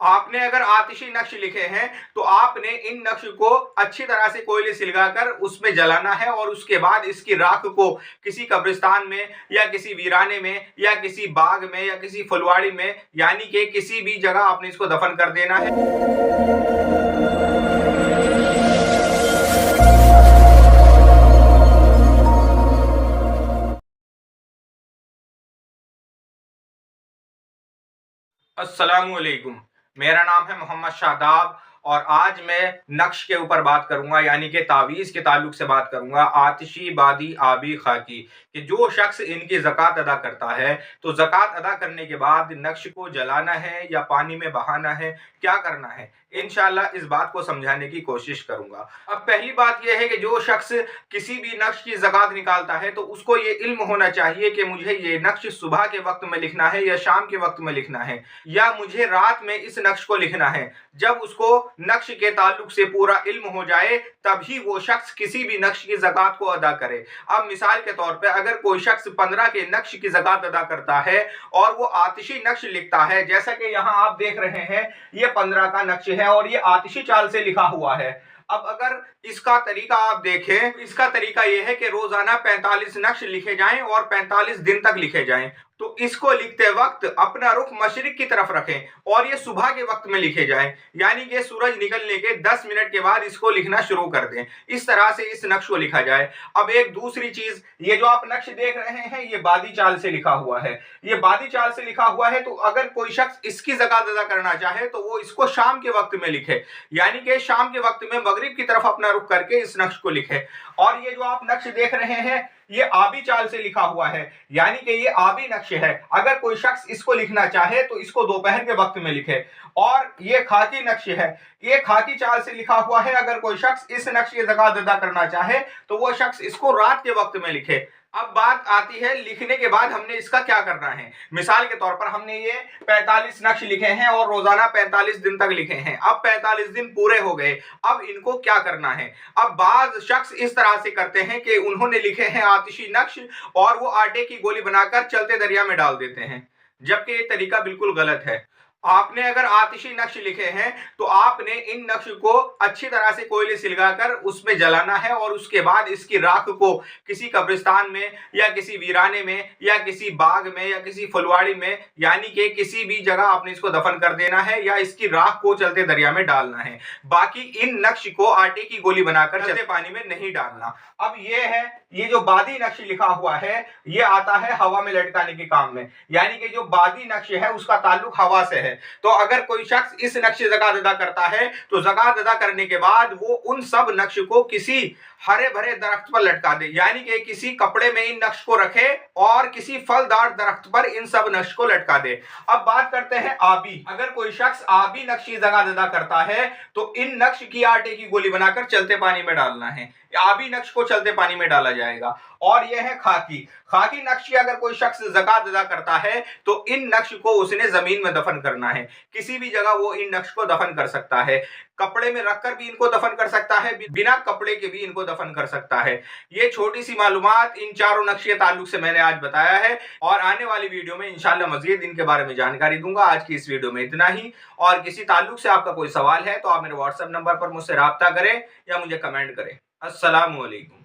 आपने अगर आतिशी नक्श लिखे हैं तो आपने इन नक्श को अच्छी तरह से कोयले से लगाकर उसमें जलाना है और उसके बाद इसकी राख को किसी कब्रिस्तान में या किसी वीराने में या किसी बाग में या किसी फुलवाड़ी में यानी कि किसी भी जगह आपने इसको दफन कर देना है। अस्सलामुअलैकुम। मेरा नाम है मोहम्मद शादाब और आज मैं नक्श के ऊपर बात करूंगा यानी कि तावीज़ के ताल्लुक से बात करूंगा। आतिशी, बादी, आबी, खाकी कि जो शख्स इनकी ज़कात अदा करता है तो ज़कात अदा करने के बाद नक्श को जलाना है या पानी में बहाना है, क्या करना है, इंशाअल्लाह इस बात को समझाने की कोशिश करूंगा। अब पहली बात यह है कि जो शख्स किसी भी नक्श की ज़कात निकालता है तो उसको ये इल्म होना चाहिए कि मुझे ये नक्श सुबह के वक्त में लिखना है या शाम के वक्त में लिखना है या मुझे रात में इस नक्श को लिखना है। जब उसको नक्श के ताल्लुक से पूरा इल्म हो जाए तभी वो शख्स किसी भी नक्श की ज़कात को अदा करे। अब मिसाल के तौर पे अगर कोई शख्स 15 के नक्श की ज़कात अदा करता है और वो आतिशी नक्श लिखता है, जैसा कि यहाँ आप देख रहे हैं ये 15 का नक्श है और ये आतिशी चाल से लिखा हुआ है। अब अगर इसका तरीका आप देखें, इसका तरीका यह है कि रोजाना 45 नक्श लिखे जाएं और 45 दिन तक लिखे जाएं। तो इसको लिखते वक्त अपना रुख मशरिक की तरफ रखें और ये सुबह के वक्त में लिखे जाएं, यानी कि सूरज निकलने के 10 मिनट के बाद इसको लिखना शुरू कर दें। इस तरह से इस नक्श को लिखा जाए। अब एक दूसरी चीज, ये जो आप नक्श देख रहे हैं ये बादी चाल से लिखा हुआ है। ये बादी चाल से लिखा हुआ है तो अगर कोई शख्स इसकी ज़कात अदा करना चाहे तो वो इसको शाम के वक्त में लिखे, यानी कि शाम के वक्त में मगरिब की तरफ अपना रुख करके इस नक्श को लिखे। और ये जो आप नक्श देख रहे हैं ये आबी चाल से लिखा हुआ है, यानी कि ये आबी नक्श है। अगर कोई शख्स इसको लिखना चाहे तो इसको दोपहर के वक्त में लिखे। और ये खाकी नक्श है, ये खाकी चाल से लिखा हुआ है। अगर कोई शख्स इस नक्श की ज़कात अदा करना चाहे तो वो शख्स इसको रात के वक्त में लिखे। अब बात आती है लिखने के बाद हमने इसका क्या करना है। मिसाल के तौर पर हमने ये 45 नक्श लिखे हैं और रोजाना 45 दिन तक लिखे हैं। अब 45 दिन पूरे हो गए, अब इनको क्या करना है। अब बाज शख्स इस तरह से करते हैं कि उन्होंने लिखे हैं आतिशी नक्श और वो आटे की गोली बनाकर चलते दरिया में डाल देते हैं, जबकि ये तरीका बिल्कुल गलत है। आपने अगर आतिशी नक्श लिखे हैं तो आपने इन नक्श को अच्छी तरह से कोयले से लगाकर उसमें जलाना है और उसके बाद इसकी राख को किसी कब्रिस्तान में या किसी वीराने में या किसी बाग में या किसी फुलवाड़ी में यानी कि किसी भी जगह आपने इसको दफन कर देना है या इसकी राख को चलते दरिया में डालना है। बाकी इन नक्श को आटे की गोली बनाकर चलते पानी में नहीं डालना। अब ये है, ये जो बादी नक्श लिखा हुआ है ये आता है हवा में लटकाने के काम में, यानी कि जो बादी नक्श है उसका ताल्लुक हवा से है। तो अगर कोई शख्स इस नक्श से ज़कात अदा करता है तो ज़कात अदा करने के बाद वो उन सब नक्श को किसी हरे भरे दरख्त पर लटका दे, यानी कि किसी कपड़े में इन नक्श को रखे और किसी फलदार दरख्त पर इन सब नक्श को लटका दे। अब बात करते हैं आबी। अगर कोई शख्स आबी नक्श की ज़कात अदा करता है तो इन नक्श की आटे की गोली बनाकर चलते पानी में डालना है। आबी नक्श को चलते पानी में डाला जाएगा। और यह है खाकी। खाकी नक्श की अगर कोई शख्स ज़कात अदा करता है तो इन नक्श को उसने जमीन में दफन करना है। किसी भी जगह वो इन नक्श को दफन कर सकता है, कपड़े में रखकर भी इनको दफन कर सकता है, बिना कपड़े के भी इनको दफन कर सकता है। ये छोटी सी मालूमात इन चारों नक्श के ताल्लुक से मैंने आज बताया है और आने वाली वीडियो में इंशाल्लाह मजीद इनके बारे में जानकारी दूंगा। आज की इस वीडियो में इतना ही। और किसी ताल्लुक से आपका कोई सवाल है तो आप मेरे व्हाट्सएप नंबर पर मुझसे राब्ता करें या मुझे कमेंट करें। अस्सलामु अलैकुम।